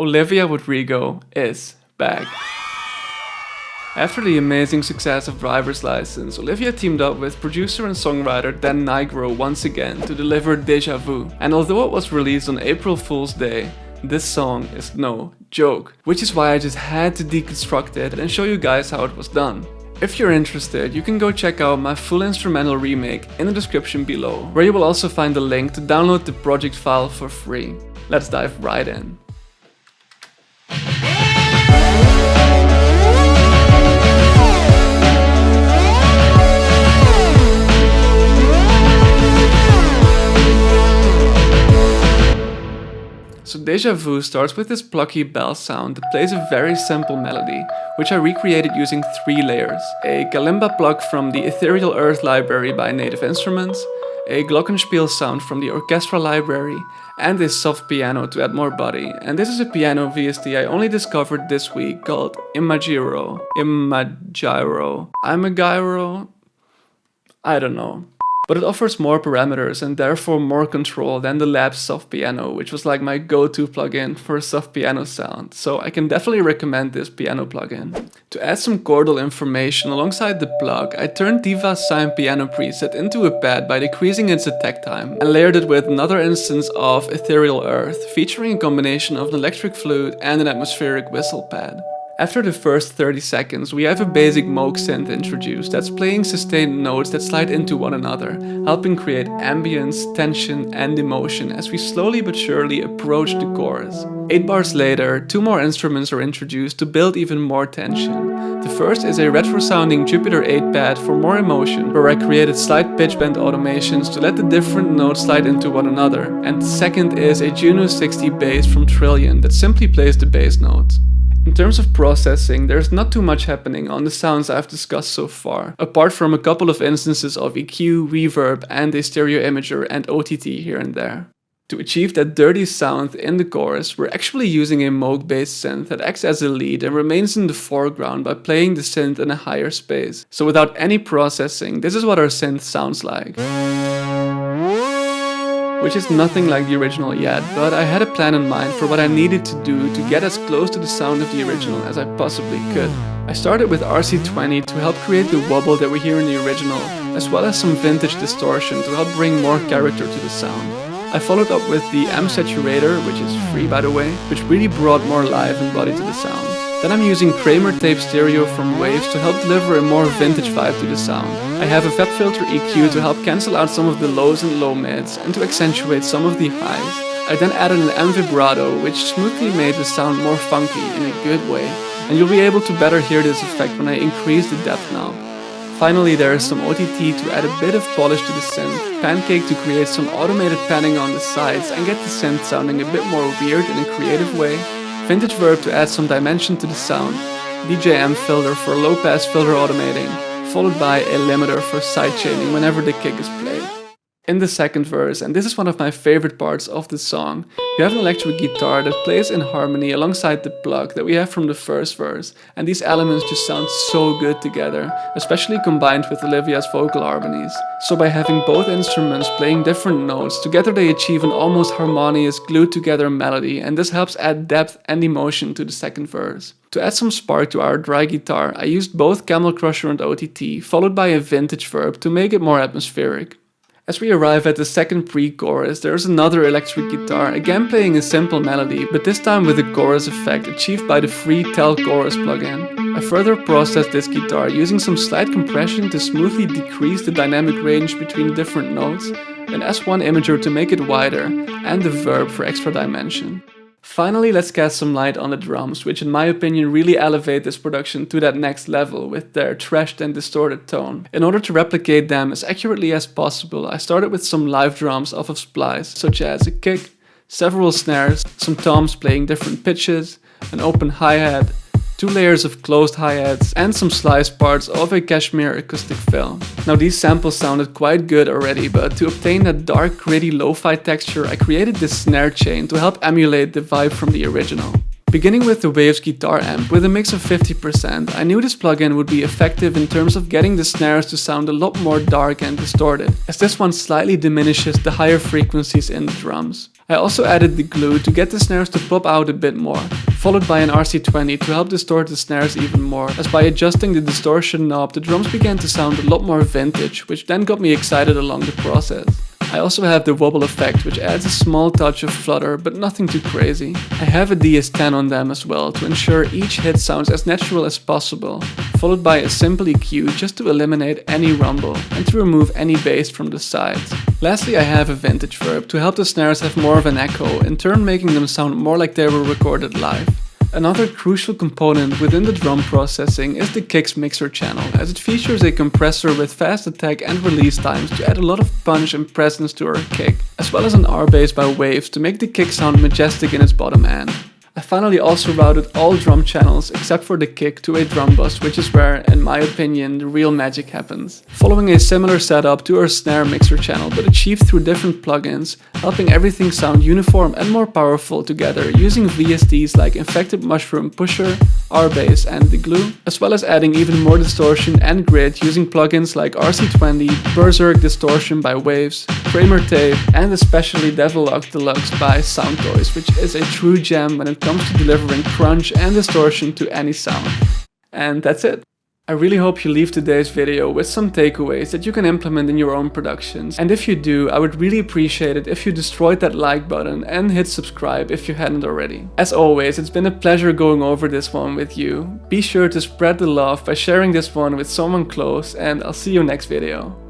Olivia Rodrigo is back. After the amazing success of Driver's License, Olivia teamed up with producer and songwriter Dan Nigro once again to deliver Deja Vu. And although it was released on April Fool's Day, this song is no joke, which is why I just had to deconstruct it and show you guys how it was done. If you're interested, you can go check out my full instrumental remake in the description below, where you will also find the link to download the project file for free. Let's dive right in. So Deja Vu starts with this plucky bell sound that plays a very simple melody, which I recreated using 3 layers. A kalimba plug from the Ethereal Earth library by Native Instruments, a glockenspiel sound from the Orchestra library, and a soft piano to add more body. And this is a piano VST I only discovered this week called Imagiro. I don't know. But it offers more parameters and therefore more control than the Lab Soft Piano, which was like my go-to plugin for a soft piano sound, so I can definitely recommend this piano plugin. To add some chordal information alongside the plug, I turned Diva's Sign Piano preset into a pad by decreasing its attack time, and layered it with another instance of Ethereal Earth, featuring a combination of an electric flute and an atmospheric whistle pad. After the first 30 seconds, we have a basic Moog synth introduced that's playing sustained notes that slide into one another, helping create ambience, tension, and emotion as we slowly but surely approach the chorus. 8 bars later, 2 more instruments are introduced to build even more tension. The first is a retro-sounding Jupiter 8 pad for more emotion, where I created slight pitch bend automations to let the different notes slide into one another. And the second is a Juno 60 bass from Trillion that simply plays the bass notes. In terms of processing, there's not too much happening on the sounds I've discussed so far, apart from a couple of instances of EQ, reverb, and a stereo imager and OTT here and there. To achieve that dirty sound in the chorus, we're actually using a Moog-based synth that acts as a lead and remains in the foreground by playing the synth in a higher space. So without any processing, this is what our synth sounds like. Which is nothing like the original yet, but I had a plan in mind for what I needed to do to get as close to the sound of the original as I possibly could. I started with RC20 to help create the wobble that we hear in the original, as well as some vintage distortion to help bring more character to the sound. I followed up with the M Saturator, which is free by the way, which really brought more life and body to the sound. Then I'm using Kramer Tape Stereo from Waves to help deliver a more vintage vibe to the sound. I have a FabFilter EQ to help cancel out some of the lows and low mids and to accentuate some of the highs. I then added an M Vibrato, which smoothly made the sound more funky in a good way, and you'll be able to better hear this effect when I increase the depth knob. Finally, there is some OTT to add a bit of polish to the synth, Pancake to create some automated panning on the sides and get the synth sounding a bit more weird in a creative way, Vintage Verb to add some dimension to the sound, DJM Filter for low-pass filter automating, followed by a limiter for sidechaining whenever the kick is played. In the second verse, and this is one of my favorite parts of the song, you have an electric guitar that plays in harmony alongside the plug that we have from the first verse, and these elements just sound so good together, especially combined with Olivia's vocal harmonies. So by having both instruments playing different notes, together they achieve an almost harmonious, glued together melody, and this helps add depth and emotion to the second verse. To add some spark to our dry guitar, I used both Camel Crusher and OTT, followed by a Vintage Verb to make it more atmospheric. As we arrive at the second pre-chorus, there is another electric guitar, again playing a simple melody, but this time with a chorus effect achieved by the free Tel Chorus plugin. I further processed this guitar using some slight compression to smoothly decrease the dynamic range between different notes, an S1 imager to make it wider, and the verb for extra dimension. Finally, let's cast some light on the drums, which in my opinion really elevate this production to that next level with their trashed and distorted tone. In order to replicate them as accurately as possible, I started with some live drums off of Splice, such as a kick, several snares, some toms playing different pitches, an open hi-hat, 2 layers of closed hi-hats, and some sliced parts of a Cashmere acoustic fill. Now these samples sounded quite good already, but to obtain that dark, gritty lo-fi texture, I created this snare chain to help emulate the vibe from the original. Beginning with the Waves guitar amp with a mix of 50%, I knew this plugin would be effective in terms of getting the snares to sound a lot more dark and distorted, as this one slightly diminishes the higher frequencies in the drums. I also added the glue to get the snares to pop out a bit more, followed by an RC20 to help distort the snares even more, as by adjusting the distortion knob the drums began to sound a lot more vintage, which then got me excited along the process. I also have the wobble effect, which adds a small touch of flutter, but nothing too crazy. I have a DS10 on them as well to ensure each hit sounds as natural as possible, followed by a simple EQ just to eliminate any rumble and to remove any bass from the sides. Lastly, I have a vintage verb to help the snares have more of an echo, in turn making them sound more like they were recorded live. Another crucial component within the drum processing is the kicks mixer channel, as it features a compressor with fast attack and release times to add a lot of punch and presence to our kick, as well as an R-bass by Waves to make the kick sound majestic in its bottom end. I finally also routed all drum channels except for the kick to a drum bus, which is where, in my opinion, the real magic happens. Following a similar setup to our snare mixer channel, but achieved through different plugins, helping everything sound uniform and more powerful together using VSTs like Infected Mushroom Pusher, R-Bass and the glue, as well as adding even more distortion and grit using plugins like RC20, Berserk Distortion by Waves, Kramer Tape, and especially Devilock Deluxe by Soundtoys, which is a true gem when it comes to delivering crunch and distortion to any sound. And that's it. I really hope you leave today's video with some takeaways that you can implement in your own productions. And if you do, I would really appreciate it if you destroyed that like button and hit subscribe if you hadn't already. As always, it's been a pleasure going over this one with you. Be sure to spread the love by sharing this one with someone close, and I'll see you next video.